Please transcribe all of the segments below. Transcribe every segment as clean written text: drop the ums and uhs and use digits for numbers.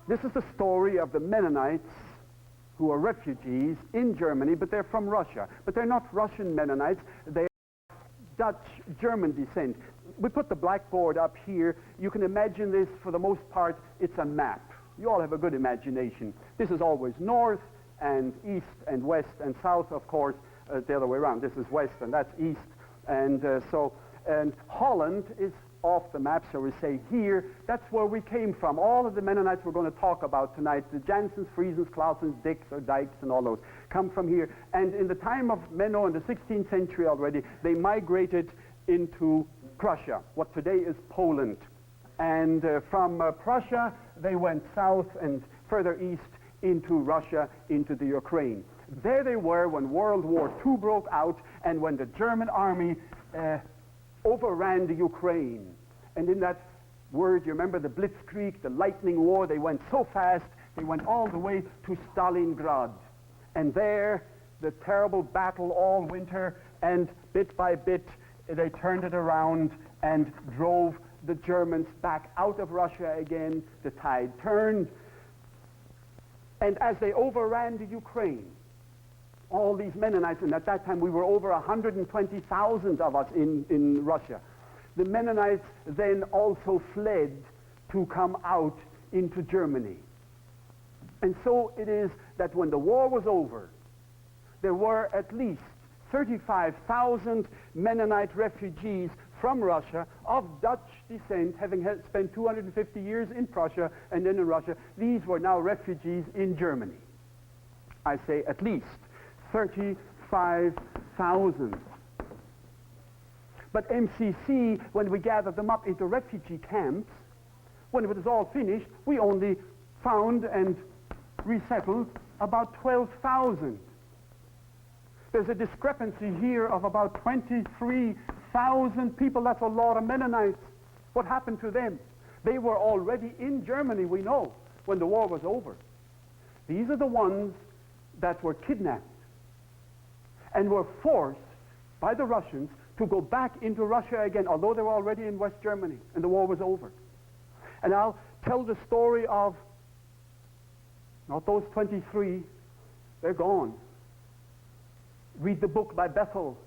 This is the story of the Mennonites who are refugees in Germany, but they're from Russia. But they're not Russian Mennonites. They are Dutch-German descent. We put the blackboard up here. You can imagine this, for the most part, it's a map. You all have a good imagination. This is always north and east and west and south, of course, the other way around. This is west and that's east. And Holland is off the map, shall we say, here. That's where we came from. All of the Mennonites we're going to talk about tonight, the Jansens, Friesens, Clausens, Dicks, or Dykes, and all those, come from here. And in the time of Menno in the 16th century already, they migrated into Prussia, what today is Poland. And from Prussia, they went south and further east into Russia, into the Ukraine. There they were when World War II broke out and when the German army overran the Ukraine. And in that word, you remember the Blitzkrieg, the lightning war, they went so fast, they went all the way to Stalingrad. And there, the terrible battle all winter, and bit by bit, they turned it around and drove the Germans back out of Russia again. The tide turned. And as they overran the Ukraine, all these Mennonites, and at that time we were over 120,000 of us in Russia. The Mennonites then also fled to come out into Germany. And so it is that when the war was over, there were at least 35,000 Mennonite refugees from Russia of Dutch descent, having spent 250 years in Prussia and then in Russia. These were now refugees in Germany. I say at least 35,000. But MCC, when we gathered them up into refugee camps, when it was all finished, we only found and resettled about 12,000. There's a discrepancy here of about 23,000 people. That's a lot of Mennonites. What happened to them? They were already in Germany, we know, when the war was over. These are the ones that were kidnapped and were forced by the Russians to go back into Russia again, although they were already in West Germany and the war was over. And I'll tell the story of, not those 23, they're gone. Read the book by Bethel,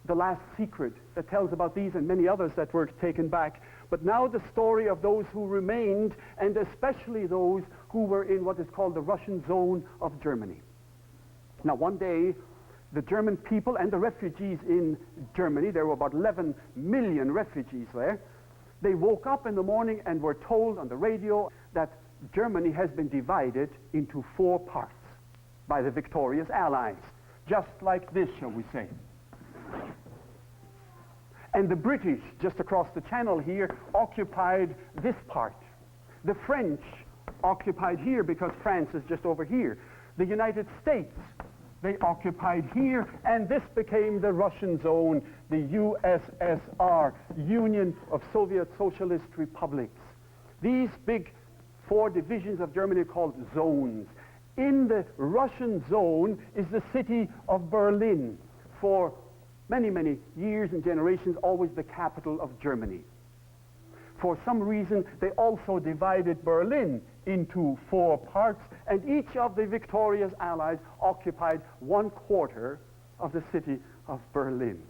The Last Secret, that tells about these and many others that were taken back. But now the story of those who remained, and especially those who were in what is called the Russian zone of Germany. Now one day, the German people and the refugees in Germany, there were about 11 million refugees there, they woke up in the morning and were told on the radio that Germany has been divided into 4 parts by the victorious Allies. Just like this, shall we say. And the British, just across the channel here, occupied this part. The French occupied here because France is just over here. The United States, they occupied here, and this became the Russian zone, the USSR, Union of Soviet Socialist Republics. These big 4 divisions of Germany are called zones. In the Russian zone is the city of Berlin, for many, many years and generations, always the capital of Germany. For some reason, they also divided Berlin into 4 parts, and each of the victorious Allies occupied 1/4 of the city of Berlin.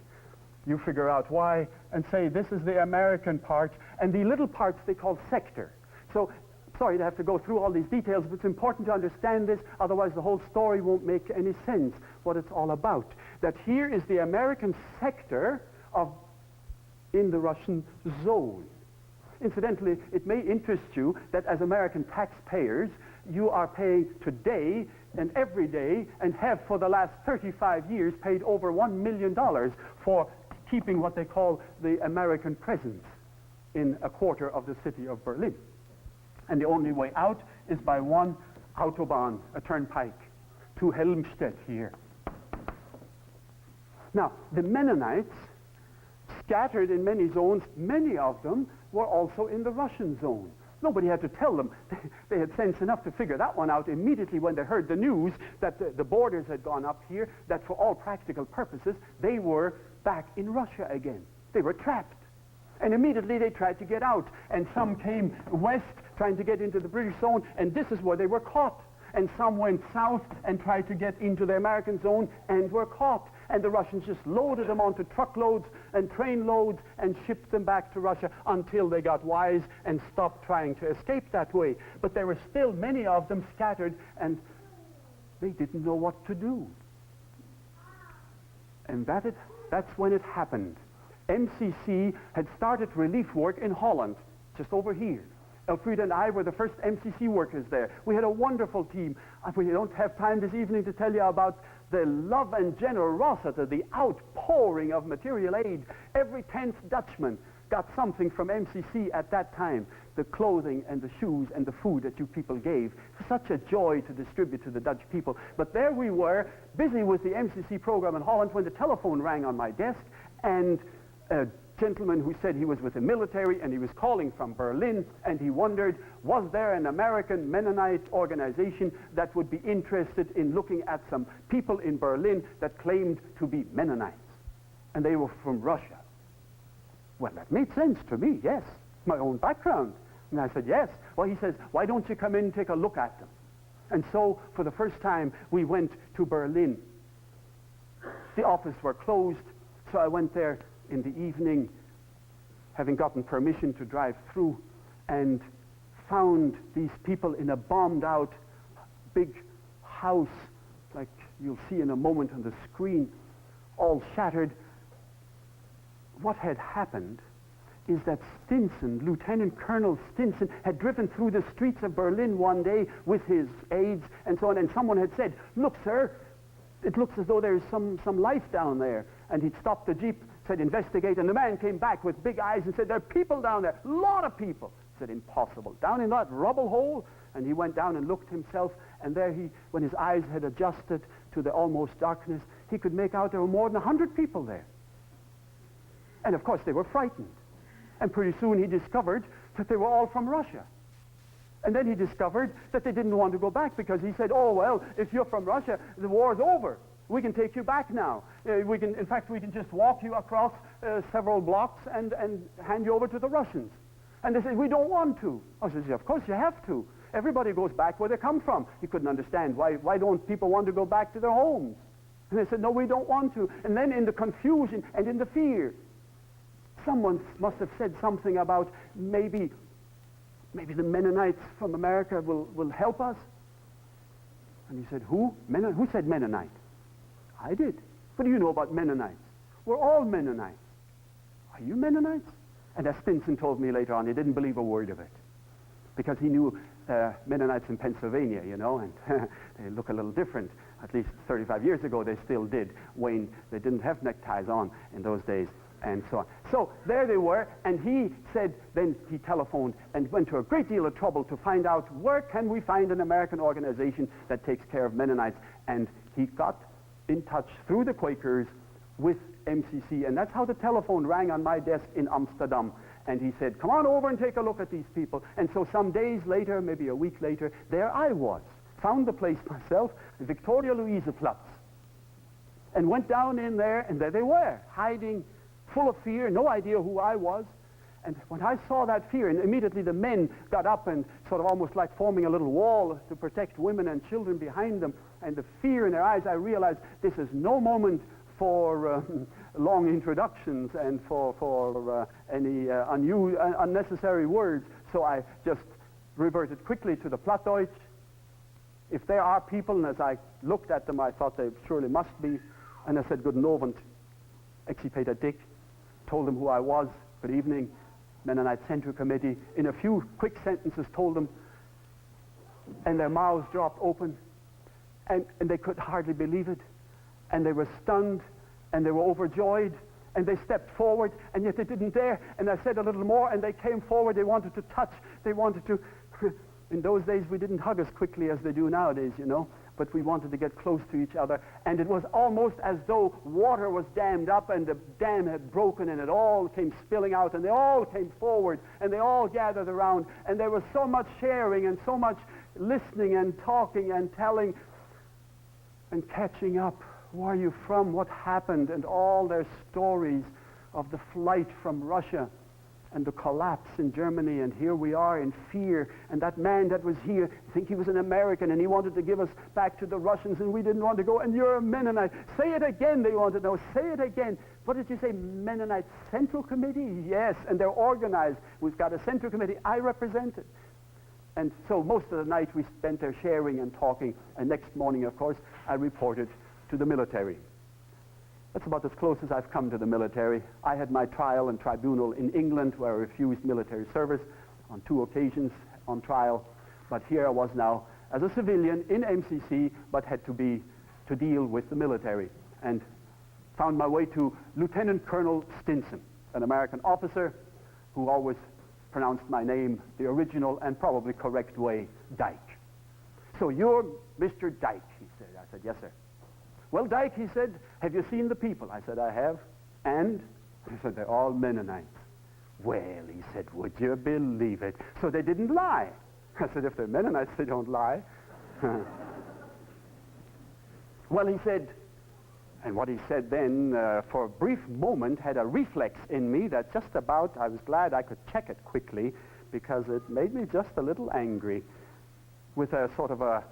You figure out why and say this is the American part, and the little parts they call sector. So, sorry to have to go through all these details, but it's important to understand this, otherwise the whole story won't make any sense, what it's all about. That here is the American sector in the Russian zone. Incidentally, it may interest you that as American taxpayers, you are paying today and every day, and have for the last 35 years paid over $1 million for keeping what they call the American presence in 1/4 of the city of Berlin. And the only way out is by one Autobahn, a turnpike, to Helmstedt here. Now, the Mennonites, scattered in many zones, many of them were also in the Russian zone. Nobody had to tell them. They had sense enough to figure that one out immediately when they heard the news that the borders had gone up here, that for all practical purposes, they were back in Russia again. They were trapped. And immediately they tried to get out. And some came west trying to get into the British zone, and this is where they were caught. And some went south and tried to get into the American zone and were caught. And the Russians just loaded them onto truckloads and train loads and shipped them back to Russia until they got wise and stopped trying to escape that way. But there were still many of them scattered, and they didn't know what to do. And that's when it happened. MCC had started relief work in Holland, just over here. Elfrieda and I were the first MCC workers there. We had a wonderful team. We don't have time this evening to tell you about the love and generosity, the outpouring of material aid. Every 10th Dutchman got something from MCC at that time. The clothing and the shoes and the food that you people gave. Such a joy to distribute to the Dutch people. But there we were, busy with the MCC program in Holland, when the telephone rang on my desk, and a gentleman who said he was with the military and he was calling from Berlin, and he wondered, was there an American Mennonite organization that would be interested in looking at some people in Berlin that claimed to be Mennonites, and they were from Russia. Well, that made sense to me, yes, my own background. And I said, yes. Well, he says, why don't you come in and take a look at them? And so for the first time we went to Berlin. The office were closed, so I went there in the evening, having gotten permission to drive through, and found these people in a bombed out big house, like you'll see in a moment on the screen, all shattered. What had happened is that Stinson, Lieutenant Colonel Stinson, had driven through the streets of Berlin one day with his aides and so on, and someone had said, look, sir, it looks as though there's some life down there. And he'd stopped the jeep, said, investigate, and the man came back with big eyes and said, there are people down there, a lot of people. He said, impossible. Down in that rubble hole? And he went down and looked himself, and there when his eyes had adjusted to the almost darkness, he could make out there were more than 100 people there. And of course they were frightened. And pretty soon he discovered that they were all from Russia. And then he discovered that they didn't want to go back, because he said, oh, well, if you're from Russia, the war's over. We can take you back now. In fact, we can just walk you across several blocks and hand you over to the Russians. And they said, we don't want to. I said, of course you have to. Everybody goes back where they come from. He couldn't understand, why don't people want to go back to their homes? And they said, no, we don't want to. And then in the confusion and in the fear, someone must have said something about maybe the Mennonites from America will help us. And he said, who? Who said Mennonite? I did. What do you know about Mennonites? We're all Mennonites. Are you Mennonites? And as Stinson told me later on, he didn't believe a word of it, because he knew Mennonites in Pennsylvania, you know, and they look a little different. At least 35 years ago they still did. Wayne, they didn't have neckties on in those days, and so on. So there they were, and he said, then he telephoned and went to a great deal of trouble to find out, where can we find an American organization that takes care of Mennonites? And he got in touch through the Quakers with MCC, and that's how the telephone rang on my desk in Amsterdam. And he said, come on over and take a look at these people. And so some days later, maybe a week later, there I was, found the place myself, Victoria Luiseplatz, and went down in there, and there they were, hiding, full of fear, no idea who I was. And when I saw that fear, and immediately the men got up and sort of almost like forming a little wall to protect women and children behind them, and the fear in their eyes, I realized this is no moment for long introductions and for any unnecessary words. So I just reverted quickly to the Plattdeutsch. If there are people, and as I looked at them, I thought they surely must be, and I said, Guten Abend, Peter Dyck, told them who I was, good evening, Mennonite Central Committee, in a few quick sentences told them, and their mouths dropped open, and they could hardly believe it, and they were stunned, and they were overjoyed, and they stepped forward, and yet they didn't dare, and I said a little more, and they came forward, they wanted to touch, they wanted to, in those days we didn't hug as quickly as they do nowadays, you know, but we wanted to get close to each other, and it was almost as though water was dammed up and the dam had broken and it all came spilling out, and they all came forward and they all gathered around, and there was so much sharing and so much listening and talking and telling and catching up. Where are you from? What happened? And all their stories of the flight from Russia and the collapse in Germany, and here we are in fear, and that man that was here, I think he was an American, and he wanted to give us back to the Russians, and we didn't want to go, and you're a Mennonite. Say it again, they want to know. Say it again. What did you say, Mennonite Central Committee? Yes, and they're organized. We've got a Central Committee. I represent it. And so most of the night we spent there sharing and talking, and next morning, of course, I reported to the military. That's about as close as I've come to the military. I had my trial and tribunal in England where I refused military service on 2 occasions on trial. But here I was now as a civilian in MCC, but had to deal with the military. And found my way to Lieutenant Colonel Stinson, an American officer who always pronounced my name the original and probably correct way, Dyck. So you're Mr. Dyck, he said. I said, yes, sir. Well, Dyck, he said, have you seen the people? I said, I have. And? He said, they're all Mennonites. Well, he said, would you believe it? So they didn't lie. I said, if they're Mennonites, they don't lie. Well, he said, and what he said then, for a brief moment, had a reflex in me that just about, I was glad I could check it quickly, because it made me just a little angry, with a sort of a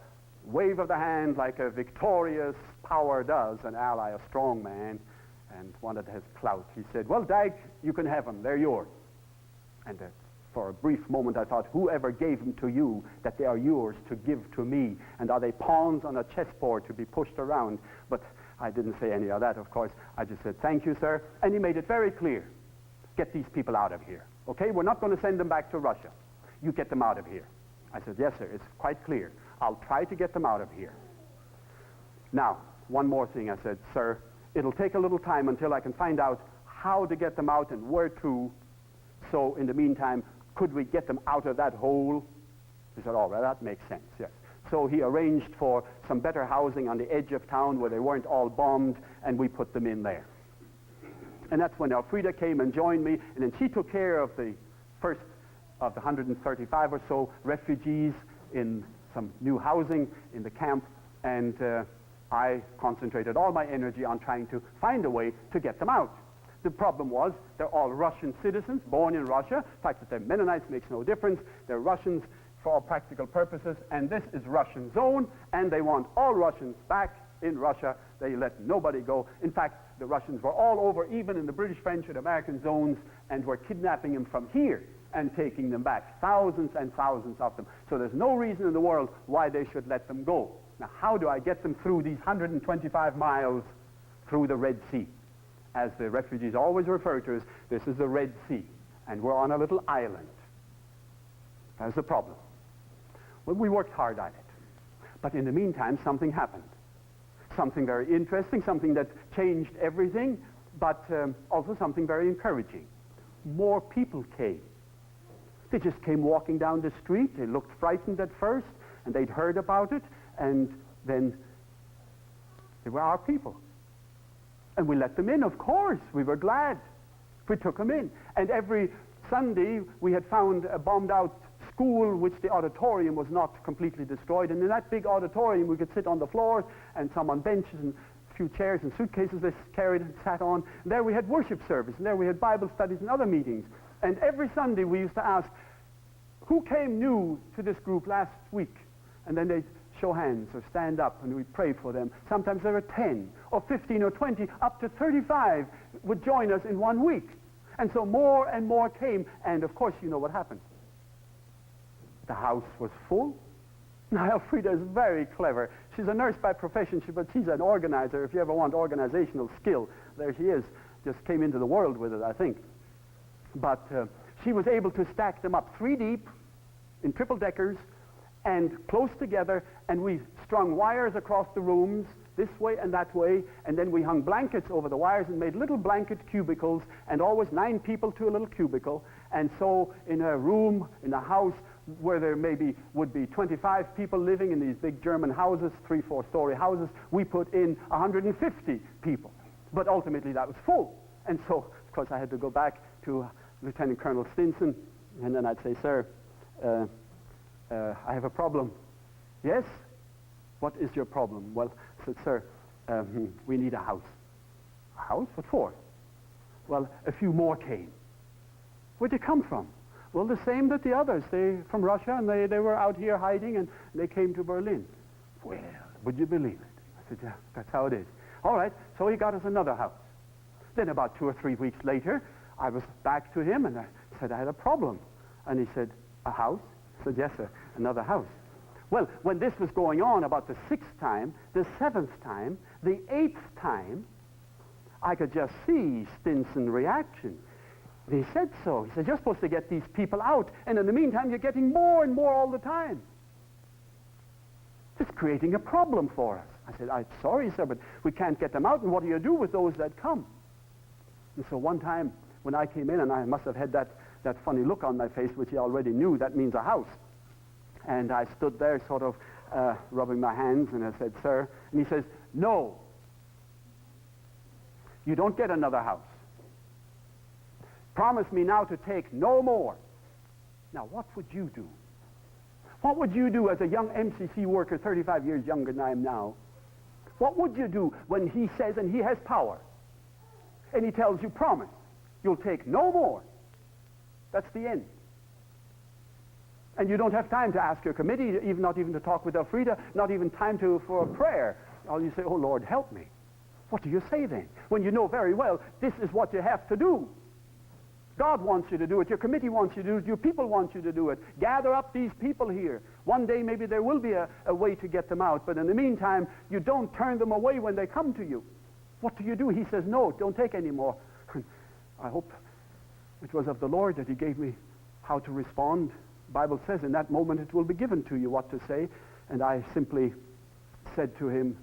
wave of the hand like a victorious power does, an ally, a strong man, and one that has clout. He said, well, Dyck, you can have them. They're yours. And for a brief moment I thought, whoever gave them to you, that they are yours to give to me, and are they pawns on a chessboard to be pushed around? But I didn't say any of that, of course. I just said, thank you, sir. And he made it very clear. Get these people out of here. Okay, we're not going to send them back to Russia. You get them out of here. I said, yes, sir, it's quite clear. I'll try to get them out of here. Now, one more thing, I said, sir, it'll take a little time until I can find out how to get them out and where to. So in the meantime, could we get them out of that hole? He said, all right, that makes sense, yes. So he arranged for some better housing on the edge of town where they weren't all bombed, and we put them in there. And that's when Elfrieda came and joined me, and then she took care of the first of the 135 or so refugees in some new housing in the camp, and I concentrated all my energy on trying to find a way to get them out. The problem was they're all Russian citizens, born in Russia. The fact that they're Mennonites makes no difference. They're Russians for all practical purposes, and this is Russian zone, and they want all Russians back in Russia. They let nobody go. In fact, the Russians were all over, even in the British, French, and American zones, and were kidnapping them from here and taking them back, thousands and thousands of them. So there's no reason in the world why they should let them go. Now, how do I get them through these 125 miles through the Red Sea? As the refugees always refer to us, this is the Red Sea, and we're on a little island. That's the problem. Well, we worked hard at it. But in the meantime, something happened. Something very interesting, something that changed everything, but also something very encouraging. More people came. They just came walking down the street. They looked frightened at first, and they'd heard about it, and then they were our people. And we let them in, of course. We were glad. We took them in. And every Sunday, we had found a bombed-out school, which the auditorium was not completely destroyed. And in that big auditorium, we could sit on the floor, and some on benches, and a few chairs and suitcases they carried and sat on. And there we had worship service, and there we had Bible studies and other meetings. And every Sunday, we used to ask, who came new to this group last week? And then they'd show hands or stand up, and we'd pray for them. Sometimes there were 10 or 15 or 20, up to 35 would join us in 1 week. And so more and more came, and of course you know what happened. The house was full. Now Elfrieda is very clever. She's a nurse by profession, but she's an organizer. If you ever want organizational skill, there she is. Just came into the world with it, I think. But she was able to stack them up 3 deep in triple deckers and close together, and we strung wires across the rooms this way and that way, and then we hung blankets over the wires and made little blanket cubicles, and always 9 people to a little cubicle. And so in a room, in a house where there maybe would be 25 people living in these big German houses, 3-4-story houses, we put in 150 people. But ultimately that was full. And so, of course, I had to go back to Lieutenant Colonel Stinson, and then I'd say, sir, I have a problem. Yes? What is your problem? Well, I said, sir, we need a house. A house? What for? Well, a few more came. Where'd you come from? Well, the same that the others. They from Russia, and they were out here hiding, and they came to Berlin. Well, would you believe it? I said, yeah, that's how it is. All right, so he got us another house. Then about 2 or 3 weeks later, I was back to him, and I said I had a problem. And he said, a house? I said, yes, sir, another house. Well, when this was going on about the 6th time, the 7th time, the 8th time, I could just see Stinson's reaction. He said so. He said, you're supposed to get these people out, and in the meantime, you're getting more and more all the time. It's creating a problem for us. I said, I'm sorry, sir, but we can't get them out, and what do you do with those that come? And so one time, when I came in, and I must have had that funny look on my face, which he already knew, that means a house. And I stood there sort of rubbing my hands, and I said, sir, and he says, no, you don't get another house. Promise me now to take no more. Now, what would you do? What would you do as a young MCC worker, 35 years younger than I am now? What would you do when he says, and he has power, and he tells you, promise, you'll take no more? That's the end. And you don't have time to ask your committee, not even to talk with Elfrieda, not even time for a prayer. All you say, oh, Lord, help me. What do you say then? When you know very well this is what you have to do. God wants you to do it. Your committee wants you to do it. Your people want you to do it. Gather up these people here. One day maybe there will be a way to get them out. But in the meantime, you don't turn them away when they come to you. What do you do? He says, no, don't take any more. I hope it was of the Lord that he gave me how to respond. The Bible says in that moment it will be given to you what to say. And I simply said to him,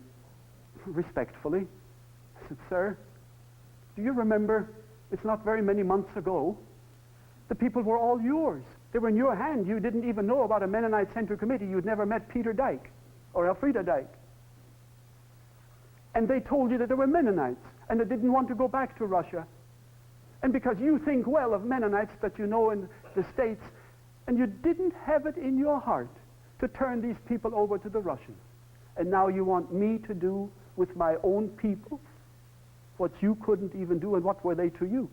respectfully, I said, sir, do you remember, it's not very many months ago, the people were all yours. They were in your hand. You didn't even know about a Mennonite Central Committee. You'd never met Peter Dyck or Elfrieda Dyck. And they told you that they were Mennonites and they didn't want to go back to Russia. And because you think well of Mennonites that you know in the States, and you didn't have it in your heart to turn these people over to the Russians. And now you want me to do with my own people what you couldn't even do, and what were they to you?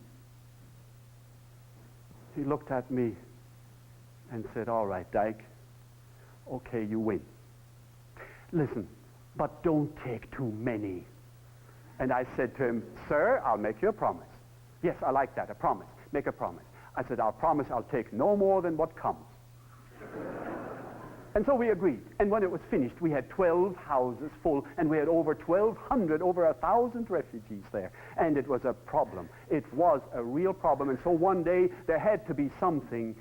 He looked at me and said, all right, Dyck, okay, you win. Listen, but don't take too many. And I said to him, sir, I'll make you a promise. Yes, I like that, a promise. Make a promise. I said, I'll promise I'll take no more than what comes. And so we agreed. And when it was finished, we had 12 houses full, and we had over 1,200, over 1,000 refugees there. And it was a problem. It was a real problem. And so one day, there had to be something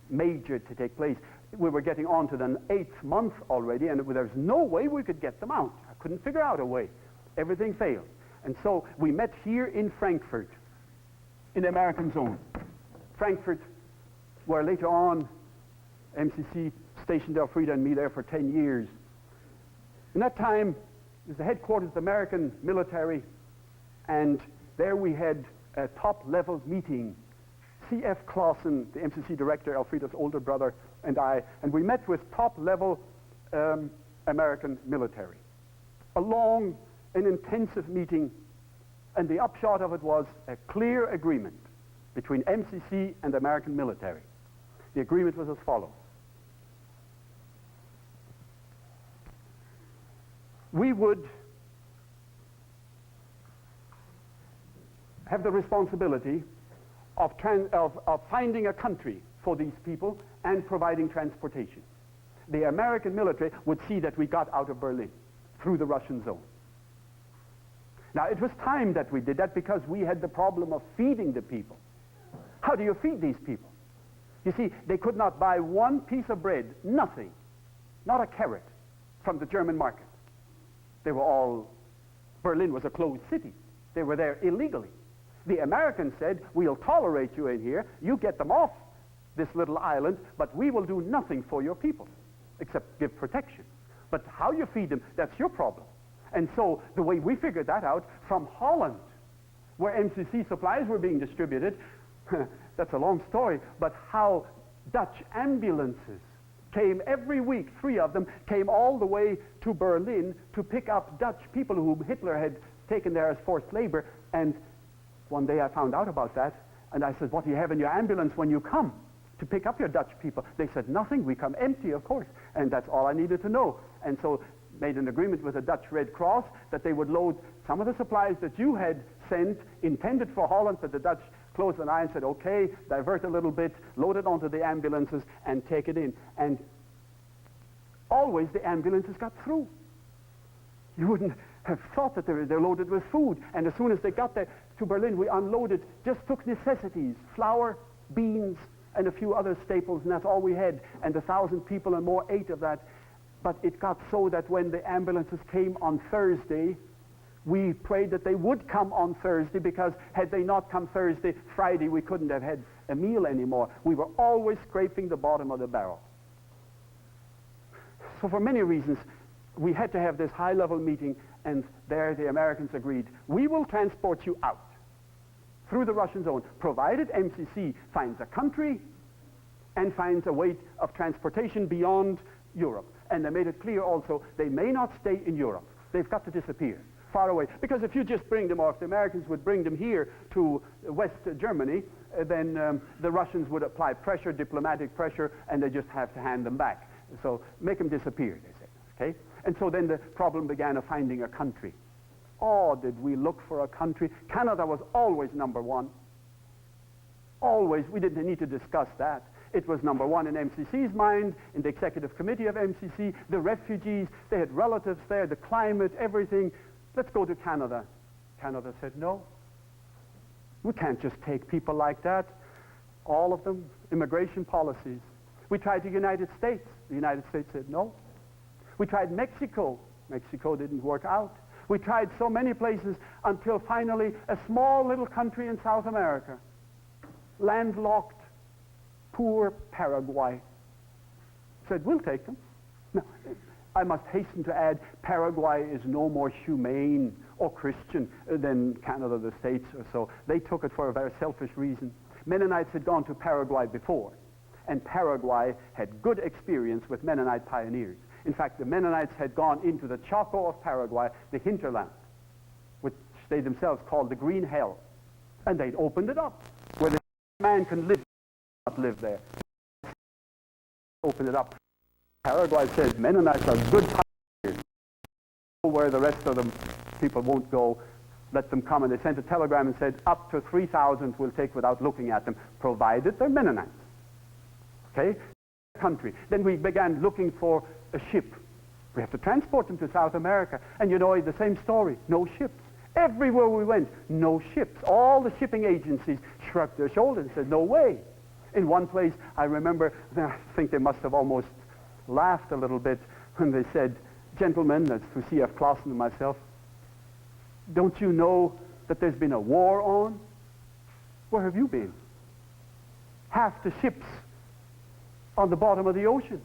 major to take place. We were getting on to the 8th month already, and there was no way we could get them out. I couldn't figure out a way. Everything failed. And so we met here in Frankfurt, in the American zone. Frankfurt, where later on, MCC stationed Elfrieda and me there for 10 years. In that time, it was the headquarters of the American military, and there we had a top-level meeting. C.F. Clausen, the MCC director, Elfrieda's older brother, and I, and we met with top-level American military. A long and intensive meeting, and the upshot of it was a clear agreement between MCC and the American military. The agreement was as follows. We would have the responsibility of finding a country for these people and providing transportation. The American military would see that we got out of Berlin through the Russian zone. Now, it was time that we did that because we had the problem of feeding the people. How do you feed these people? You see, they could not buy one piece of bread, nothing, not a carrot, from the German market. They were all, Berlin was a closed city. They were there illegally. The Americans said, we'll tolerate you in here, you get them off this little island, but we will do nothing for your people, except give protection. But how you feed them, that's your problem. And so the way we figured that out, from Holland, where MCC supplies were being distributed, that's a long story, but how Dutch ambulances came every week, 3 of them, came all the way to Berlin to pick up Dutch people whom Hitler had taken there as forced labor. And one day I found out about that. And I said, what do you have in your ambulance when you come to pick up your Dutch people? They said, nothing. We come empty, of course. And that's all I needed to know. And so made an agreement with the Dutch Red Cross that they would load some of the supplies that you had sent, intended for Holland, but the Dutch closed an eye and said, okay, divert a little bit, load it onto the ambulances, and take it in. And always the ambulances got through. You wouldn't have thought that they're loaded with food. And as soon as they got there to Berlin, we unloaded, just took necessities, flour, beans, and a few other staples, and that's all we had. And 1,000 people and more ate of that. But it got so that when the ambulances came on Thursday, we prayed that they would come on Thursday, because had they not come Thursday, Friday we couldn't have had a meal anymore. We were always scraping the bottom of the barrel. So for many reasons, we had to have this high-level meeting, and there the Americans agreed, we will transport you out through the Russian zone, provided MCC finds a country and finds a way of transportation beyond Europe. And they made it clear also, they may not stay in Europe. They've got to disappear far away. Because if you just bring them, or if the Americans would bring them here to West Germany, then the Russians would apply pressure, diplomatic pressure, and they just have to hand them back. So make them disappear, they said. Okay? And so then the problem began of finding a country. Oh, did we look for a country? Canada was always number one. Always. We didn't need to discuss that. It was number one in MCC's mind, in the executive committee of MCC, the refugees, they had relatives there, the climate, everything. Let's go to Canada. Canada said, no. We can't just take people like that. All of them, immigration policies. We tried the United States. The United States said, no. We tried Mexico. Mexico didn't work out. We tried so many places until finally a small little country in South America, landlocked, poor Paraguay, said, we'll take them. Now, I must hasten to add, Paraguay is no more humane or Christian than Canada, the States, or so. They took it for a very selfish reason. Mennonites had gone to Paraguay before, and Paraguay had good experience with Mennonite pioneers. In fact, the Mennonites had gone into the Chaco of Paraguay, the hinterland, which they themselves called the Green Hell, and they'd opened it up, where the man can live, not live there. Open it up. Paraguay said, Mennonites are good pioneers. Where the rest of the people won't go, let them come. And they sent a telegram and said, up to 3,000 we'll take without looking at them, provided they're Mennonites. Okay? Country. Then we began looking for a ship. We have to transport them to South America. And you know, the same story, no ships. Everywhere we went, no ships. All the shipping agencies shrugged their shoulders and said, no way. In one place, I remember, I think they must have almost laughed a little bit when they said, gentlemen, that's to C.F. Clausen and myself, don't you know that there's been a war on? Where have you been? Half the ships on the bottom of the ocean,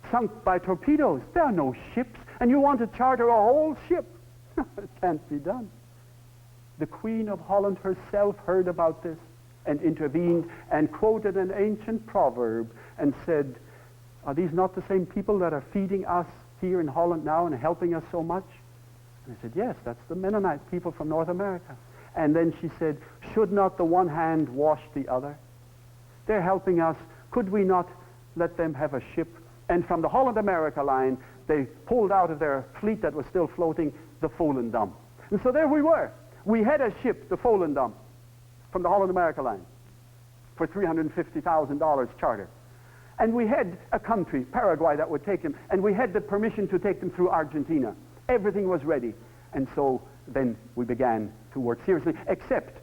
sunk by torpedoes. There are no ships, and you want to charter a whole ship. It can't be done. The Queen of Holland herself heard about this and intervened and quoted an ancient proverb and said, are these not the same people that are feeding us here in Holland now and helping us so much? And I said, yes, that's the Mennonite people from North America. And then she said, should not the one hand wash the other? They're helping us. Could we not let them have a ship? And from the Holland-America line, they pulled out of their fleet that was still floating the Volendam. And so there we were. We had a ship, the Volendam, from the Holland-America line for $350,000 charter. And we had a country, Paraguay, that would take them. And we had the permission to take them through Argentina. Everything was ready. And so then we began to work seriously, except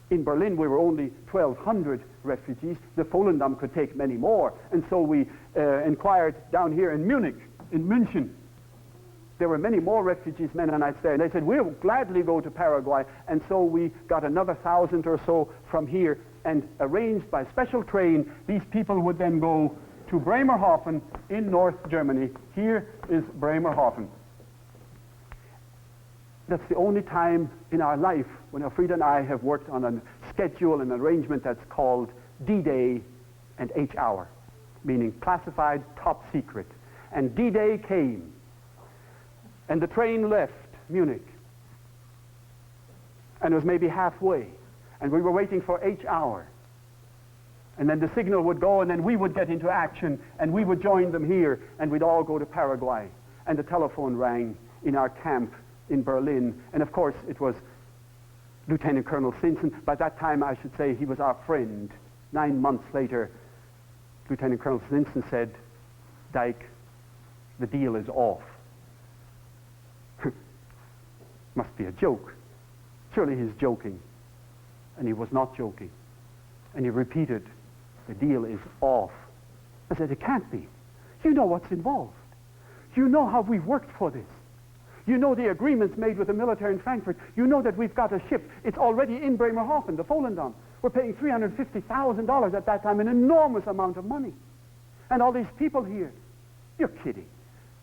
in Berlin we were only 1,200 refugees. The Volendam could take many more. And so we inquired down here in Munich, in München. There were many more refugees, Mennonites there. And they said, we'll gladly go to Paraguay. And so we got another 1,000 or so from here, and arranged by special train, these people would then go to Bremerhaven in North Germany. Here is Bremerhaven. That's the only time in our life when Elfrieda and I have worked on a schedule and arrangement that's called D-Day and H-Hour, meaning classified top secret. And D-Day came, and the train left Munich, and it was maybe halfway. And we were waiting for each hour. And then the signal would go, and then we would get into action, and we would join them here, and we'd all go to Paraguay. And the telephone rang in our camp in Berlin. And of course, it was Lieutenant Colonel Simpson. By that time, I should say, he was our friend. 9 months later, Lieutenant Colonel Simpson said, "Dyck, the deal is off." Must be a joke. Surely he's joking. And he was not joking. And he repeated, "The deal is off." I said, "It can't be. You know what's involved. You know how we've worked for this. You know the agreements made with the military in Frankfurt. You know that we've got a ship. It's already in Bremerhaven, the Volendam. We're paying $350,000 at that time, an enormous amount of money. And all these people here. You're kidding.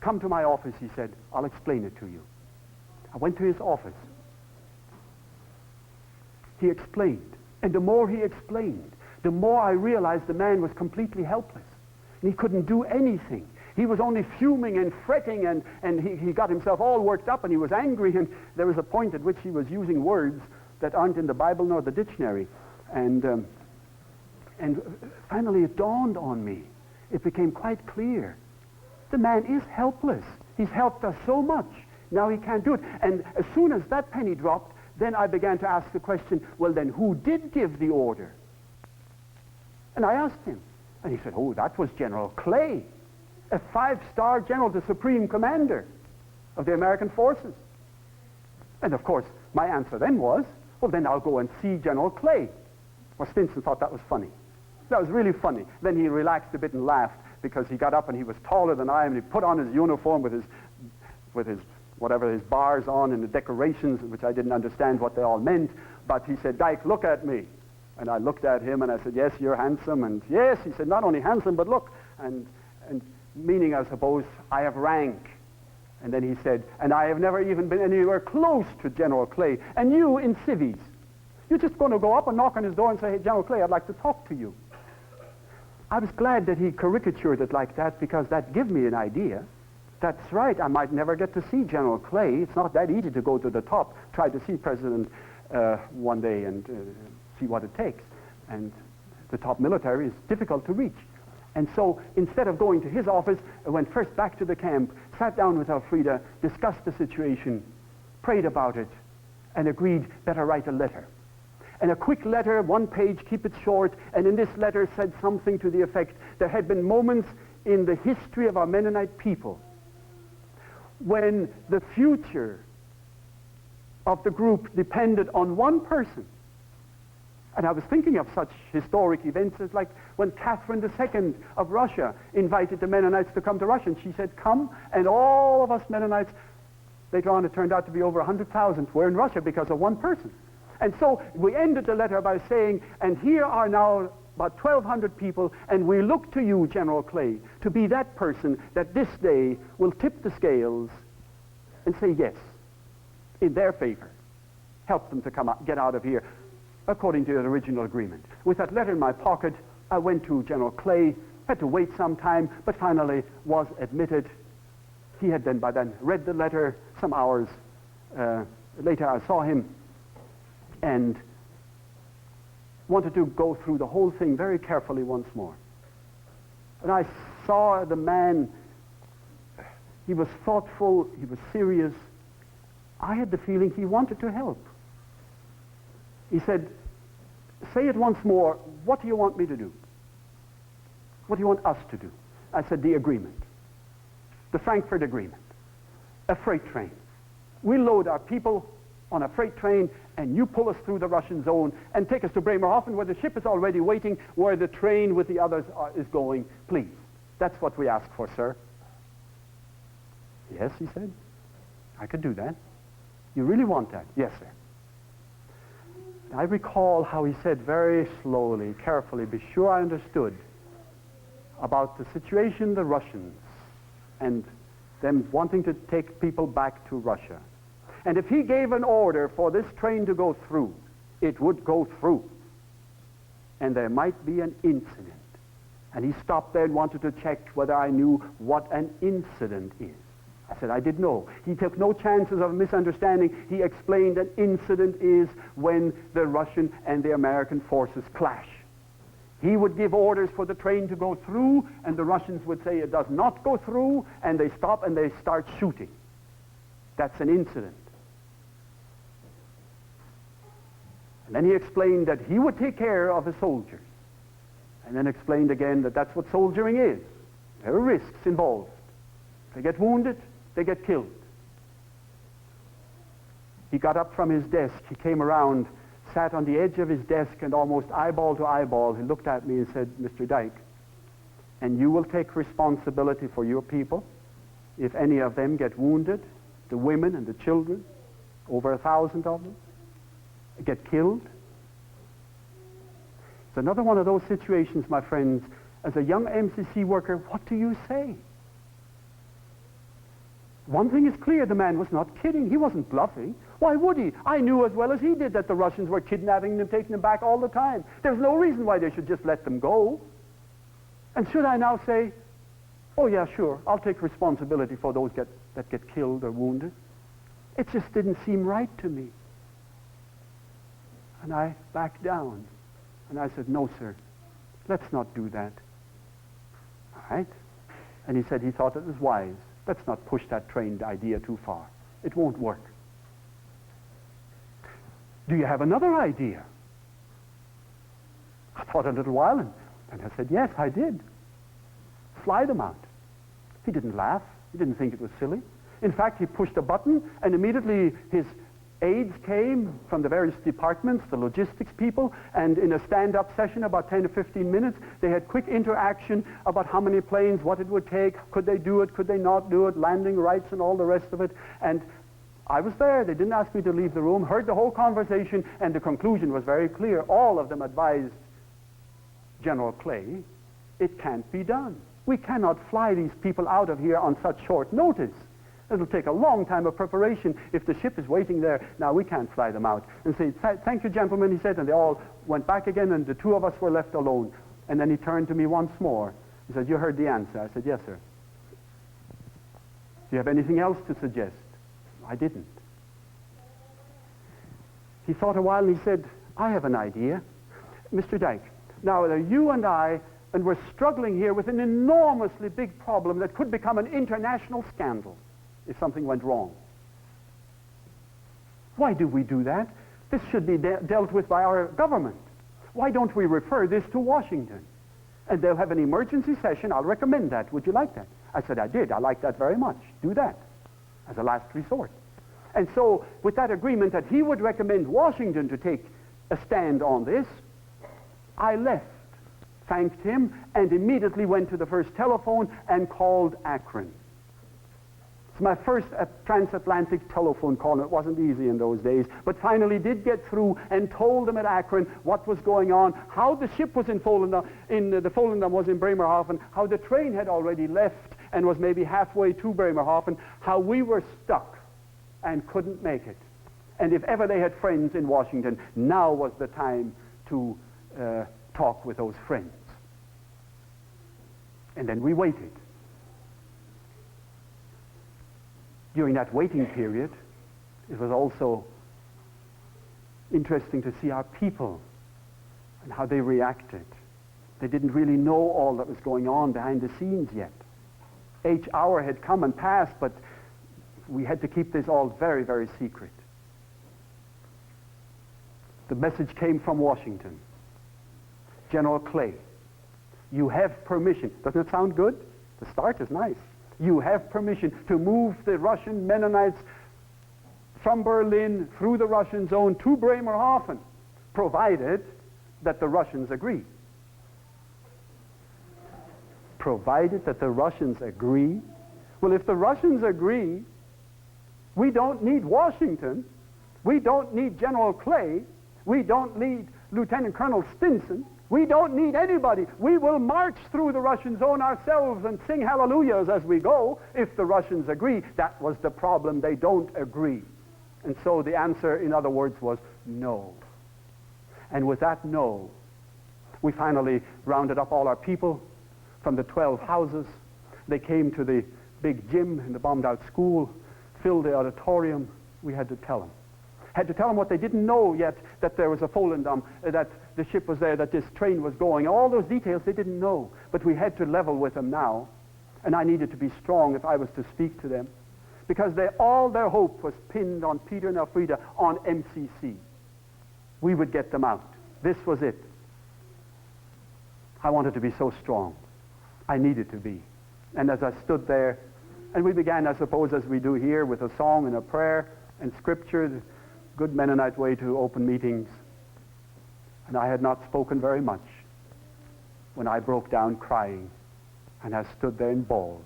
Come to my office," he said. "I'll explain it to you." I went to his office. He explained. And the more he explained, the more I realized the man was completely helpless. And he couldn't do anything. He was only fuming and fretting, and he got himself all worked up, and he was angry, and there was a point at which he was using words that aren't in the Bible nor the dictionary. And finally it dawned on me. It became quite clear. The man is helpless. He's helped us so much. Now he can't do it. And as soon as that penny dropped, then I began to ask the question, well then, who did give the order? And I asked him. And he said, "Oh, that was General Clay, a 5-star general, the supreme commander of the American forces." And of course, my answer then was, well then I'll go and see General Clay. Well, Stinson thought that was funny. That was really funny. Then he relaxed a bit and laughed, because he got up and he was taller than I am, and he put on his uniform with his whatever his bars on and the decorations, which I didn't understand what they all meant. But he said, "Dyck, look at me." And I looked at him and I said, "Yes, you're handsome." And yes, he said, "Not only handsome, but look." And meaning, I suppose, I have rank. And then he said, "And I have never even been anywhere close to General Clay. And you in civvies, you're just going to go up and knock on his door and say, 'Hey, General Clay, I'd like to talk to you.'" I was glad that he caricatured it like that, because that gave me an idea. That's right, I might never get to see General Clay. It's not that easy to go to the top, try to see President one day and see what it takes. And the top military is difficult to reach. And so instead of going to his office, I went first back to the camp, sat down with Elfrieda, discussed the situation, prayed about it, and agreed better write a letter. And a quick letter, 1 page, keep it short, and in this letter said something to the effect, there had been moments in the history of our Mennonite people when the future of the group depended on one person. And I was thinking of such historic events as like when Catherine II of Russia invited the Mennonites to come to Russia, and she said, "Come," and all of us Mennonites, later on it turned out to be over 100,000, were in Russia because of one person. And so we ended the letter by saying, "And here are now about 1,200 people, and we look to you, General Clay, to be that person that this day will tip the scales and say yes, in their favor. Help them to come out, get out of here, according to the original agreement." With that letter in my pocket, I went to General Clay, had to wait some time, but finally was admitted. He had then by then read the letter. Some hours later I saw him and wanted to go through the whole thing very carefully once more. And I saw the man, he was thoughtful, he was serious. I had the feeling he wanted to help. He said, "Say it once more, what do you want me to do? What do you want us to do?" I said, "The agreement. The Frankfurt Agreement. A freight train. We load our people on a freight train, and you pull us through the Russian zone and take us to Bremerhaven, where the ship is already waiting, where the train with the others is going. Please. That's what we ask for, sir." "Yes," he said. "I could do that." "You really want that?" "Yes, sir." I recall how he said very slowly, carefully, be sure I understood, about the situation, the Russians, and them wanting to take people back to Russia. And if he gave an order for this train to go through, it would go through. And there might be an incident. And he stopped there and wanted to check whether I knew what an incident is. I said, I didn't know. He took no chances of a misunderstanding. He explained an incident is when the Russian and the American forces clash. He would give orders for the train to go through, and the Russians would say it does not go through, and they stop and they start shooting. That's an incident. And then he explained that he would take care of the soldiers. And then explained again that that's what soldiering is. There are risks involved. If they get wounded, they get killed. He got up from his desk. He came around, sat on the edge of his desk, and almost eyeball to eyeball, he looked at me and said, Mr. Dyck, and you will take responsibility for your people if any of them get wounded, the women and the children, over 1,000 of them, get killed. It's another one of those situations, my friends, as a young MCC worker, what do you say? One thing is clear, the man was not kidding. He wasn't bluffing. Why would he? I knew as well as he did that the Russians were kidnapping them, taking them back all the time. There's no reason why they should just let them go. And should I now say, oh yeah, sure, I'll take responsibility for those that get killed or wounded? It just didn't seem right to me. And I backed down. And I said, no, sir, let's not do that. All right? And he said he thought it was wise. Let's not push that trained idea too far. It won't work. Do you have another idea? I thought a little while, and I said, yes, I did. Fly them out. He didn't laugh. He didn't think it was silly. In fact, he pushed a button, and immediately his aides came from the various departments, the logistics people, and in a stand-up session, about 10 to 15 minutes, they had quick interaction about how many planes, what it would take, could they do it, could they not do it, landing rights and all the rest of it. And I was there. They didn't ask me to leave the room, heard the whole conversation, and the conclusion was very clear. All of them advised General Clay, it can't be done. We cannot fly these people out of here on such short notice. It'll take a long time of preparation if the ship is waiting there. Now, we can't fly them out. And say, thank you, gentlemen, he said, and they all went back again, and the two of us were left alone. And then he turned to me once more. He said, you heard the answer. I said, yes, sir. Do you have anything else to suggest? I didn't. He thought a while, and he said, I have an idea. Mr. Dyck, now, you and I, and we're struggling here with an enormously big problem that could become an international scandal if something went wrong. Why do we do that? This should be dealt with by our government. Why don't we refer this to Washington? And they'll have an emergency session. I'll recommend that. Would you like that? I said, I did. I like that very much. Do that as a last resort. And so, with that agreement that he would recommend Washington to take a stand on this, I left, thanked him, and immediately went to the first telephone and called Akron. It's my first transatlantic telephone call, and it wasn't easy in those days, but finally did get through and told them at Akron what was going on, how the ship was in the Volendam was in Bremerhaven, how the train had already left and was maybe halfway to Bremerhaven, how we were stuck and couldn't make it. And if ever they had friends in Washington, now was the time to talk with those friends. And then we waited. During that waiting period, it was also interesting to see our people and how they reacted. They didn't really know all that was going on behind the scenes yet. Each hour had come and passed, but we had to keep this all very, very secret. The message came from Washington. General Clay, you have permission. Doesn't it sound good? The start is nice. You have permission to move the Russian Mennonites from Berlin through the Russian zone to Bremerhaven, provided that the Russians agree. Provided that the Russians agree? Well, if the Russians agree, we don't need Washington, we don't need General Clay, we don't need Lieutenant Colonel Stinson, we don't need anybody. We will march through the Russian zone ourselves and sing hallelujahs as we go if the Russians agree. That was the problem. They don't agree. And so the answer, in other words, was no. And with that no, we finally rounded up all our people from the 12 houses. They came to the big gym in the bombed-out school, filled the auditorium. We had to tell them. Had to tell them what they didn't know yet, that there was a Volendam, that the ship was there, that this train was going. All those details they didn't know. But we had to level with them now. And I needed to be strong if I was to speak to them. Because all their hope was pinned on Peter and Elfrieda on MCC. We would get them out. This was it. I wanted to be so strong. I needed to be. And as I stood there, and we began, I suppose, as we do here, with a song and a prayer and scripture, the good Mennonite way to open meetings. And I had not spoken very much when I broke down crying, and I stood there and bawled.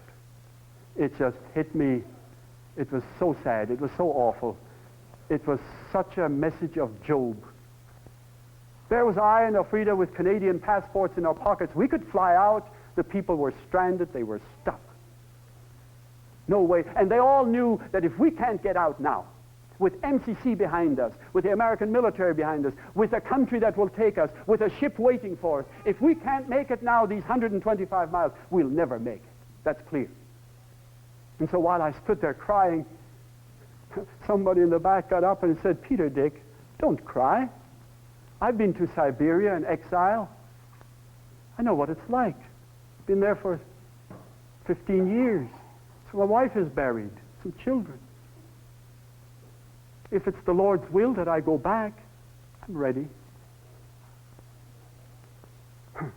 It just hit me. It was so sad. It was so awful. It was such a message of Job. There was I and Elfrieda with Canadian passports in our pockets. We could fly out. The people were stranded. They were stuck. No way. And they all knew that if we can't get out now, with MCC behind us, with the American military behind us, with a country that will take us, with a ship waiting for us, if we can't make it now, these 125 miles, we'll never make it. That's clear. And so while I stood there crying, somebody in the back got up and said, "Peter Dyck, don't cry. I've been to Siberia in exile. I know what it's like. Been there for 15 years. So my wife is buried, some children. If it's the Lord's will that I go back, I'm ready."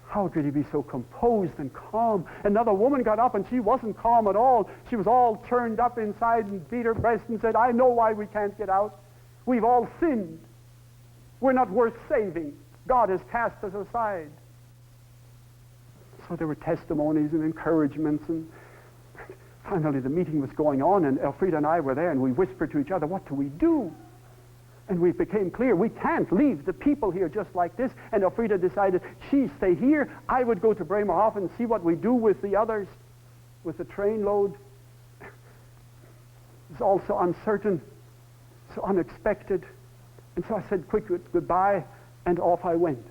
How could he be so composed and calm? Another woman got up and she wasn't calm at all. She was all turned up inside and beat her breast and said, "I know why we can't get out. We've all sinned. We're not worth saving. God has cast us aside." So there were testimonies and encouragements, and finally the meeting was going on, and Elfrieda and I were there, and we whispered to each other, "What do we do?" And we became clear, we can't leave the people here just like this. And Elfrieda decided she'd stay here. I would go to Bremerhaven and see what we do with the others, with the train load. It's all so uncertain, so unexpected. And so I said quick goodbye, and off I went.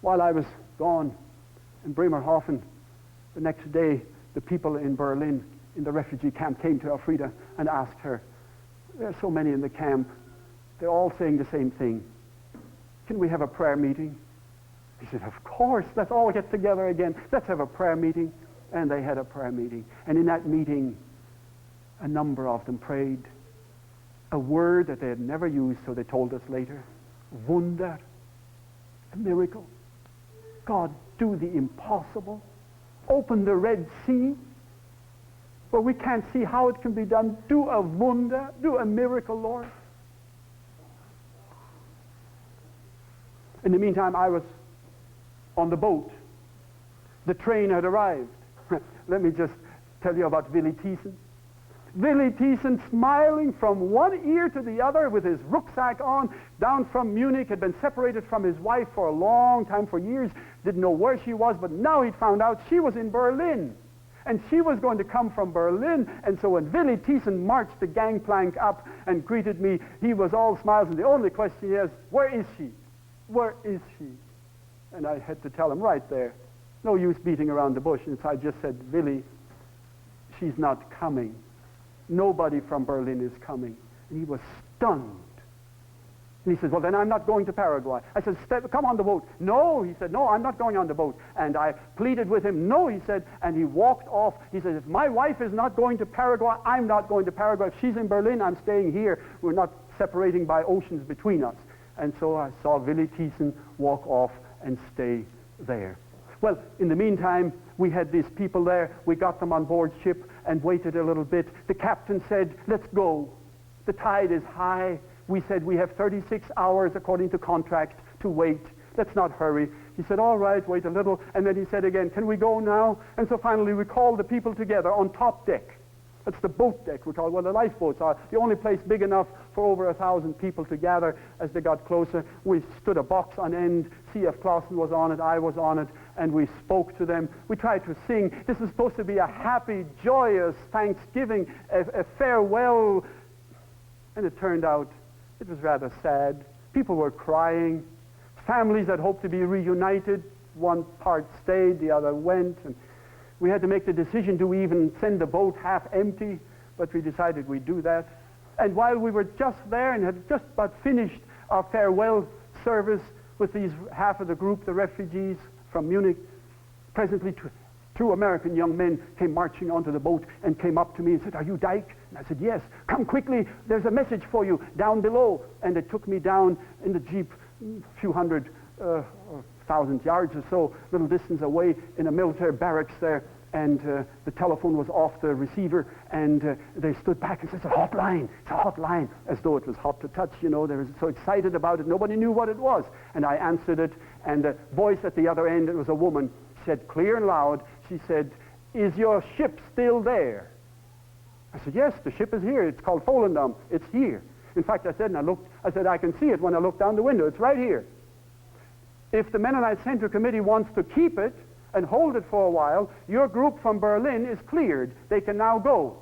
While I was gone in Bremerhaven, the next day, the people in Berlin, in the refugee camp, came to Elfrieda and asked her, "There are so many in the camp. They're all saying the same thing. Can we have a prayer meeting?" He said, "Of course, let's all get together again. Let's have a prayer meeting." And they had a prayer meeting. And in that meeting, a number of them prayed a word that they had never used, so they told us later. Wunder, a miracle. God, do the impossible. Open the Red Sea, where we can't see how it can be done. Do a wunder, do a miracle, Lord. In the meantime, I was on the boat. The train had arrived. Let me just tell you about Willy Thiessen. Willy Thiessen, smiling from one ear to the other with his rucksack on, down from Munich, had been separated from his wife for a long time, for years, didn't know where she was, but now he'd found out she was in Berlin. And she was going to come from Berlin, and so when Willy Thiessen marched the gangplank up and greeted me, he was all smiles, and the only question is, "Where is she? Where is she?" And I had to tell him right there, no use beating around the bush, and so I just said, "Willy, she's not coming. Nobody from Berlin is coming." And he was stunned. And he said, "Well, then I'm not going to Paraguay." I said, "Come on the boat." "No," he said, "no, I'm not going on the boat." And I pleaded with him. "No," he said, and he walked off. He said, "If my wife is not going to Paraguay, I'm not going to Paraguay. If she's in Berlin, I'm staying here. We're not separating by oceans between us." And so I saw Willy Thiessen walk off and stay there. Well, in the meantime, we had these people there. We got them on board ship and waited a little bit. The captain said, "Let's go. The tide is high." We said, "We have 36 hours according to contract to wait. Let's not hurry." He said, "All right, wait a little." And then he said again, "Can we go now?" And so finally we called the people together on top deck. That's the boat deck we're talking, where the lifeboats are. The only place big enough for over 1,000 people to gather. As they got closer, we stood a box on end. C.F. Clausen was on it, I was on it, and we spoke to them. We tried to sing. This is supposed to be a happy, joyous Thanksgiving, a farewell. And it turned out it was rather sad. People were crying. Families that hoped to be reunited. One part stayed, the other went. And We had to make the decision, do we even send the boat half empty? But we decided we'd do that. And while we were just there and had just about finished our farewell service with these half of the group, the refugees from Munich, presently two American young men came marching onto the boat and came up to me and said, "Are you Dyck?" And I said, "Yes." "Come quickly, there's a message for you down below." And they took me down in the jeep a few hundred, 1,000 yards or so, little distance away in a military barracks there. And the telephone was off the receiver, and they stood back and said, "It's a hotline, it's a hotline," as though it was hot to touch, you know. They were so excited about it, nobody knew what it was. And I answered it, and the voice at the other end, it was a woman, said clear and loud, she said, "Is your ship still there?" I said, "Yes, the ship is here. It's called Volendam. It's here." In fact, I said, I can see it when I look down the window. It's right here. If the Mennonite Central Committee wants to keep it and hold it for a while, your group from Berlin is cleared. They can now go.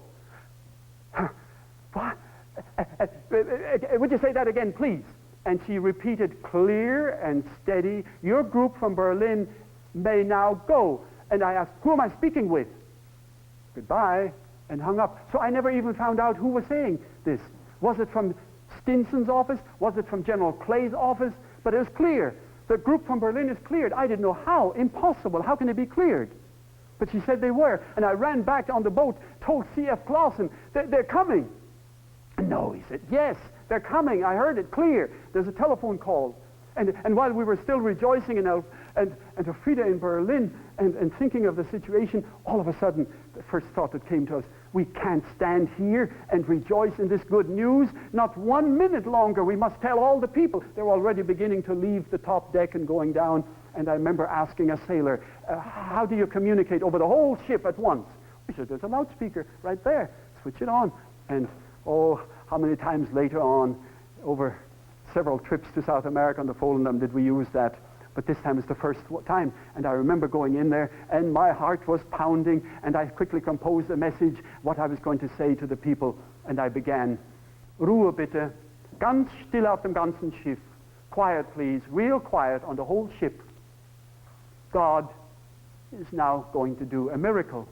What? Would you say that again, please? And she repeated clear and steady, "Your group from Berlin may now go." And I asked, "Who am I speaking with?" "Goodbye," and hung up. So I never even found out who was saying this. Was it from Stinson's office? Was it from General Clay's office? But it was clear. The group from Berlin is cleared. I didn't know how. Impossible. How can they be cleared? But she said they were. And I ran back on the boat, told C.F. Clausen, "They're coming." "No," he said. "Yes, they're coming. I heard it clear. There's a telephone call." And while we were still rejoicing in Elfrieda in Berlin and thinking of the situation, all of a sudden, the first thought that came to us, we can't stand here and rejoice in this good news. Not 1 minute longer. We must tell all the people. They were already beginning to leave the top deck and going down. And I remember asking a sailor, "How do you communicate over the whole ship at once?" He said, "There's a loudspeaker right there. Switch it on." And oh, how many times later on, over several trips to South America on the Volendam did we use that. But this time is the first time. And I remember going in there, and my heart was pounding, and I quickly composed a message, what I was going to say to the people. And I began, "Ruhe bitte, ganz still auf dem ganzen Schiff. Quiet, please, real quiet on the whole ship. God is now going to do a miracle.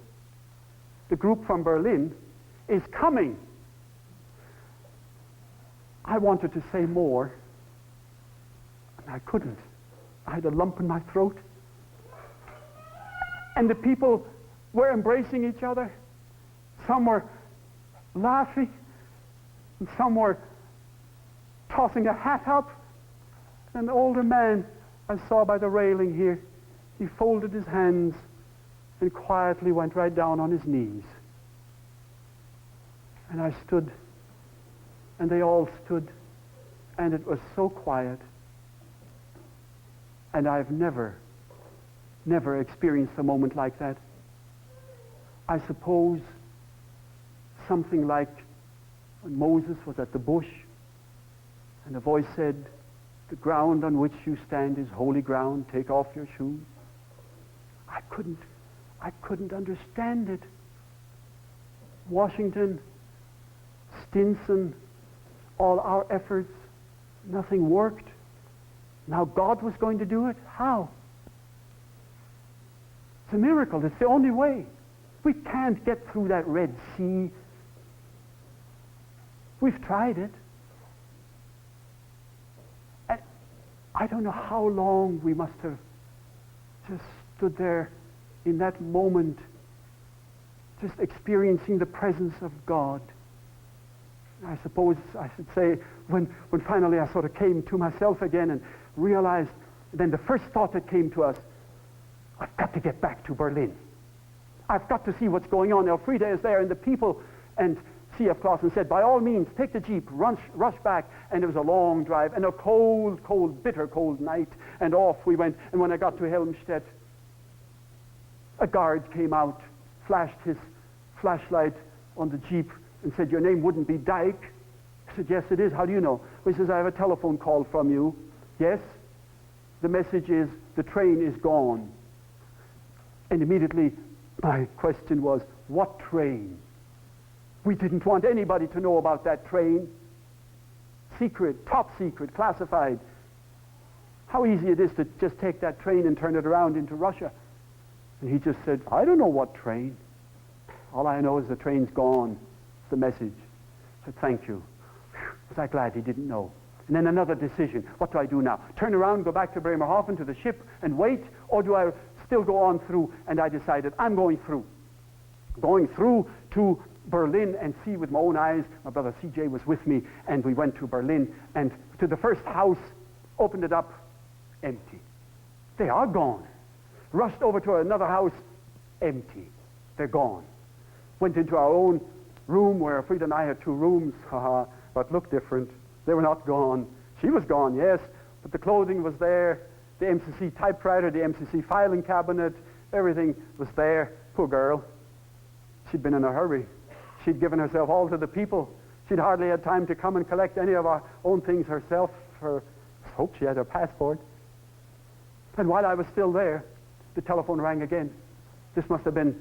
The group from Berlin is coming." I wanted to say more, and I couldn't. I had a lump in my throat. And the people were embracing each other. Some were laughing, and some were tossing a hat up. An older man I saw by the railing here, he folded his hands and quietly went right down on his knees. And I stood, and they all stood, and it was so quiet. And I've never experienced a moment like that. I suppose something like when Moses was at the bush, and a voice said, "The ground on which you stand is holy ground, take off your shoes." I couldn't understand it. Washington, Stinson, all our efforts, nothing worked. Now God was going to do it? How? It's a miracle. It's the only way. We can't get through that Red Sea. We've tried it. And I don't know how long we must have just stood there in that moment, just experiencing the presence of God. I suppose I should say, when finally I sort of came to myself again and realized, then the first thought that came to us, I've got to get back to Berlin. I've got to see what's going on. Elfrieda is there, and the people, and C.F. Clausen said, "By all means, take the jeep, rush back." And it was a long drive, and a cold, bitter cold night, and off we went. And when I got to Helmstedt, a guard came out, flashed his flashlight on the jeep, and said, "Your name wouldn't be Dyck?" I said, "Yes, it is. How do you know?" He says, "I have a telephone call from you." "Yes?" "The message is, the train is gone." And immediately my question was, what train? We didn't want anybody to know about that train. Secret, top secret, classified. How easy it is to just take that train and turn it around into Russia. And he just said, I don't know what train. All I know is the train's gone. It's the message. I said, thank you. Was I glad he didn't know? And then another decision. What do I do now? Turn around, go back to Bremerhaven to the ship and wait? Or do I still go on through? And I decided, I'm going through. Going through to Berlin and see with my own eyes. My brother CJ was with me, and we went to Berlin and to the first house, opened it up, empty. They are gone. Rushed over to another house, empty. They're gone. Went into our own room where Elfrieda and I had 2 rooms, but looked different. They were not gone. She was gone, yes, but the clothing was there, the MCC typewriter, the MCC filing cabinet, everything was there. Poor girl. She'd been in a hurry. She'd given herself all to the people. She'd hardly had time to come and collect any of our own things herself. I hope she had her passport. And while I was still there, the telephone rang again. This must have been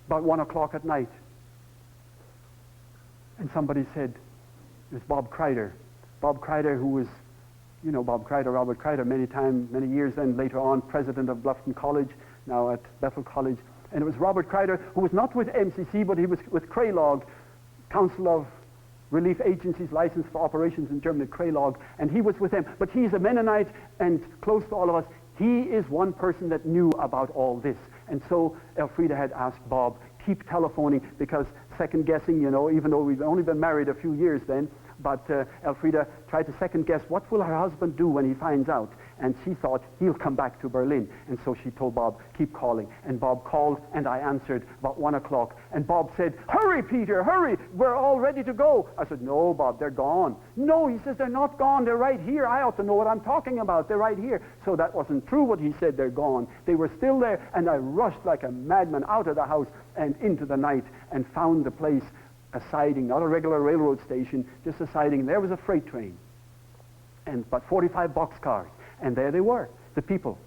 about 1 o'clock at night. And somebody said, it was Bob Kreider. Bob Kreider, who was, you know, Bob Kreider, Robert Kreider, many years, and later on president of Bluffton College, now at Bethel College. And it was Robert Kreider, who was not with MCC, but he was with Kraylog, Council of Relief Agencies, License for Operations in Germany, Kraylog, and he was with them. But he's a Mennonite and close to all of us. He is one person that knew about all this. And so Elfrieda had asked Bob, keep telephoning, because second guessing, you know, even though we've only been married a few years then, but Elfrieda tried to second guess, what will her husband do when he finds out? And she thought, he'll come back to Berlin. And so she told Bob, keep calling. And Bob called, and I answered about 1 o'clock. And Bob said, hurry, Peter, hurry, we're all ready to go. I said, no, Bob, they're gone. No, he says, they're not gone, they're right here. I ought to know what I'm talking about, they're right here. So that wasn't true what he said, they're gone. They were still there, and I rushed like a madman out of the house and into the night and found the place, a siding, not a regular railroad station, just a siding. There was a freight train, and about 45 boxcars. And there they were, the people.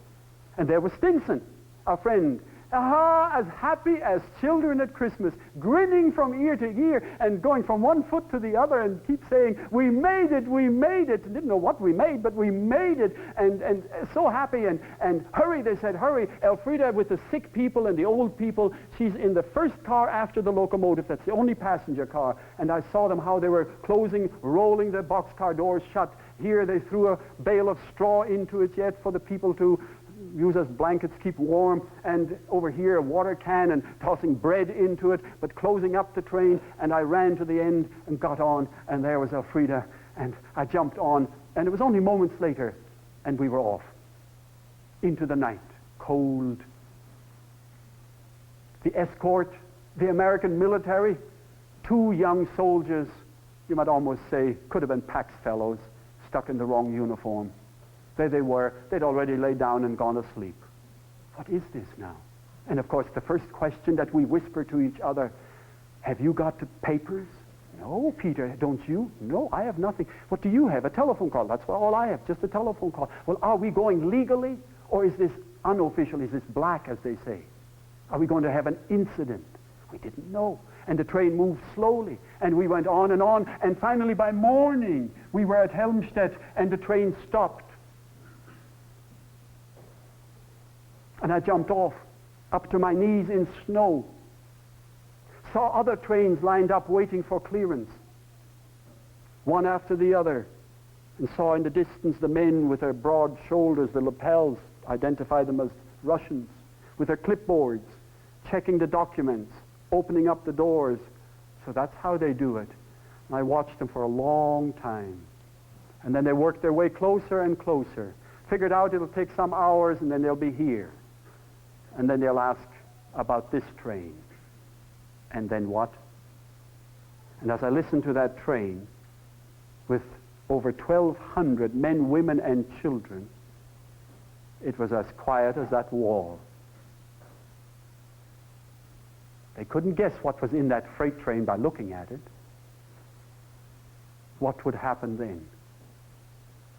And there was Stinson, our friend, as happy as children at Christmas, grinning from ear to ear and going from one foot to the other and keep saying, we made it, we made it. Didn't know what we made, but we made it. And so happy. And hurry, they said, hurry. Elfrieda with the sick people and the old people, she's in the first car after the locomotive. That's the only passenger car. And I saw them how they were closing, rolling the boxcar doors shut. Here they threw a bale of straw into it yet for the people to use as blankets, keep warm, and over here a water can and tossing bread into it, but closing up the train. And I ran to the end and got on, and there was Elfrieda, and I jumped on, and it was only moments later, and we were off into the night, cold. The escort, the American military, 2 young soldiers, you might almost say, could have been Pax fellows, stuck in the wrong uniform. There they were. They'd already laid down and gone asleep. What is this now? And of course, the first question that we whisper to each other, have you got the papers? No, Peter, don't you? No, I have nothing. What do you have? A telephone call. That's all I have, just a telephone call. Well, are we going legally, or is this unofficial? Is this black, as they say? Are we going to have an incident? We didn't know. And the train moved slowly, and we went on, and finally by morning, we were at Helmstedt, and the train stopped. And I jumped off, up to my knees in snow. Saw other trains lined up waiting for clearance, one after the other, and saw in the distance the men with their broad shoulders, the lapels, identified them as Russians, with their clipboards, checking the documents, opening up the doors. So that's how they do it. And I watched them for a long time. And then they worked their way closer and closer. Figured out it'll take some hours, and then they'll be here. And then they'll ask about this train. And then what? And as I listened to that train, with over 1,200 men, women, and children, it was as quiet as that wall. They couldn't guess what was in that freight train by looking at it. What would happen then?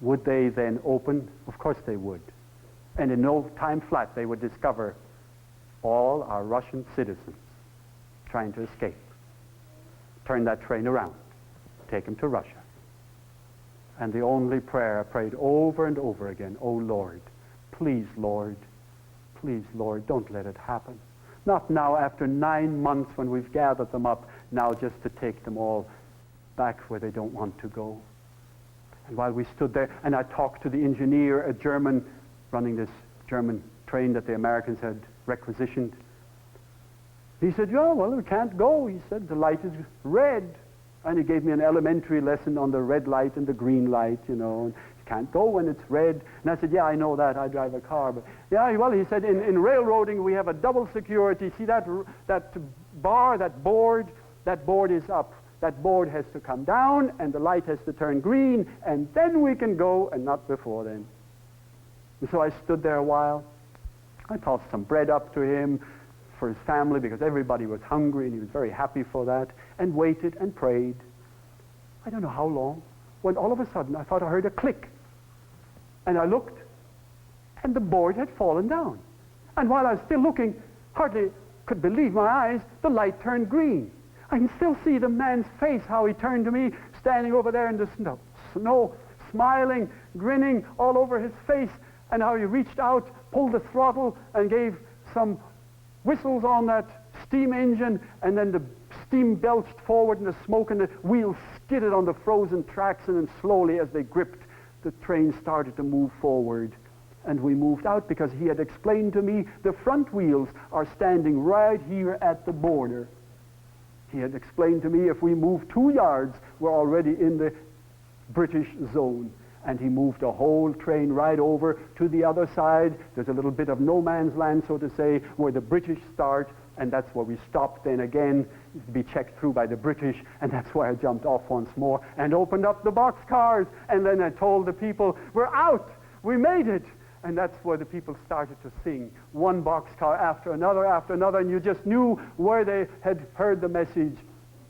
Would they then open? Of course they would. And in no time flat, they would discover all our Russian citizens trying to escape. Turn that train around, take them to Russia. And the only prayer I prayed over and over again, oh Lord, please, Lord, Please, Lord, don't let it happen. Not now, after 9 months when we've gathered them up, now just to take them all back where they don't want to go. And while we stood there, and I talked to the engineer, a German, running this German train that the Americans had requisitioned. He said, yeah, well, we can't go. He said, the light is red. And he gave me an elementary lesson on the red light and the green light, you know. You can't go when it's red. And I said, yeah, I know that. I drive a car. But yeah, well, he said, in railroading, we have a double security. See that bar, that board is up. That board has to come down, and the light has to turn green, and then we can go, and not before then. And so I stood there a while. I tossed some bread up to him for his family, because everybody was hungry, and he was very happy for that, and waited and prayed. I don't know how long, when all of a sudden I thought I heard a click. And I looked, and the board had fallen down. And while I was still looking, hardly could believe my eyes, the light turned green. I can still see the man's face, how he turned to me, standing over there in the snow, smiling, grinning all over his face, and how he reached out, pulled the throttle, and gave some whistles on that steam engine, and then the steam belched forward and the smoke and the wheels skidded on the frozen tracks, and then slowly as they gripped, the train started to move forward. And we moved out because he had explained to me the front wheels are standing right here at the border. He had explained to me if we move 2 yards, we're already in the British zone. And he moved the whole train right over to the other side. There's a little bit of no man's land, so to say, where the British start, and that's where we stopped then again, to be checked through by the British, and that's why I jumped off once more and opened up the boxcars, and then I told the people, we're out, we made it. And that's where the people started to sing, one boxcar after another, and you just knew where they had heard the message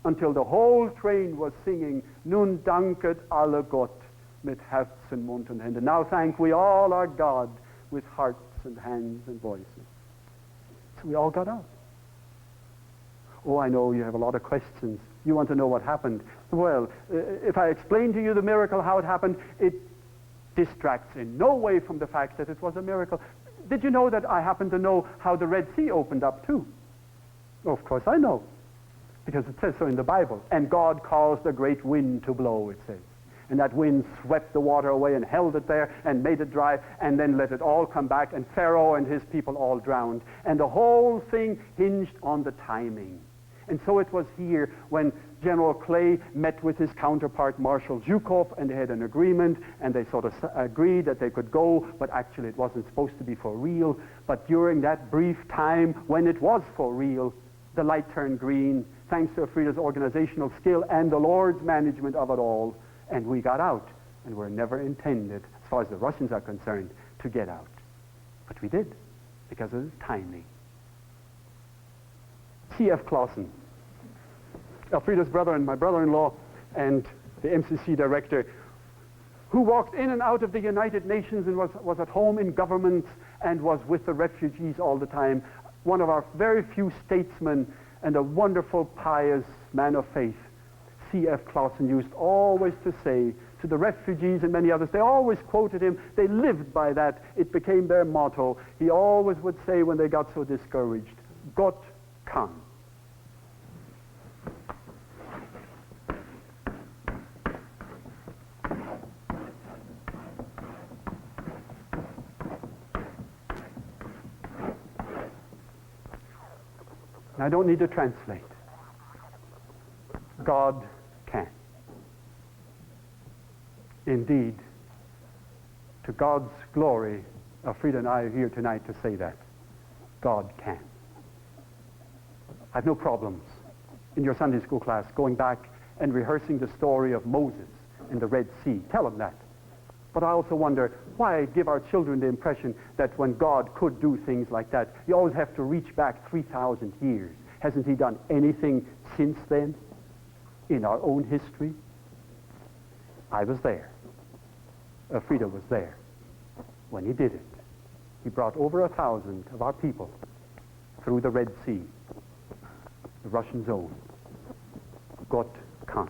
until the whole train was singing, Nun danket alle Gott mit Herz und Mund und Hände. Now thank we all our God with hearts and hands and voices. So we all got out. Oh, I know you have a lot of questions. You want to know what happened. Well, if I explain to you the miracle, how it happened, it distracts in no way from the fact that it was a miracle. Did you know that I happen to know how the Red Sea opened up too? Oh, of course I know, because it says so in the Bible. And God caused a great wind to blow, it says. And that wind swept the water away and held it there and made it dry and then let it all come back, and Pharaoh and his people all drowned. And the whole thing hinged on the timing. And so it was here when General Clay met with his counterpart Marshal Zhukov, and they had an agreement, and they sort of agreed that they could go, but actually it wasn't supposed to be for real. But during that brief time when it was for real, the light turned green, thanks to Elfrieda's organizational skill and the Lord's management of it all, and we got out, and were never intended, as far as the Russians are concerned, to get out. But we did, because of the timing. C.F. Clausen, Elfrieda's brother and my brother-in-law, and the MCC director, who walked in and out of the United Nations and was at home in governments and was with the refugees all the time. One of our very few statesmen and a wonderful, pious man of faith. C.F. Clausen used always to say to the refugees and many others, they always quoted him, they lived by that, it became their motto. He always would say when they got so discouraged, Gott kann. I don't need to translate. God can. Indeed, to God's glory, Elfrieda and I are here tonight to say that. God can. I have no problems in your Sunday school class going back and rehearsing the story of Moses in the Red Sea. Tell them that. But I also wonder why give our children the impression that when God could do things like that, you always have to reach back 3,000 years. Hasn't he done anything since then in our own history? I was there. Elfrieda was there when he did it. He brought over 1,000 of our people through the Red Sea, the Russian zone. Gott kann.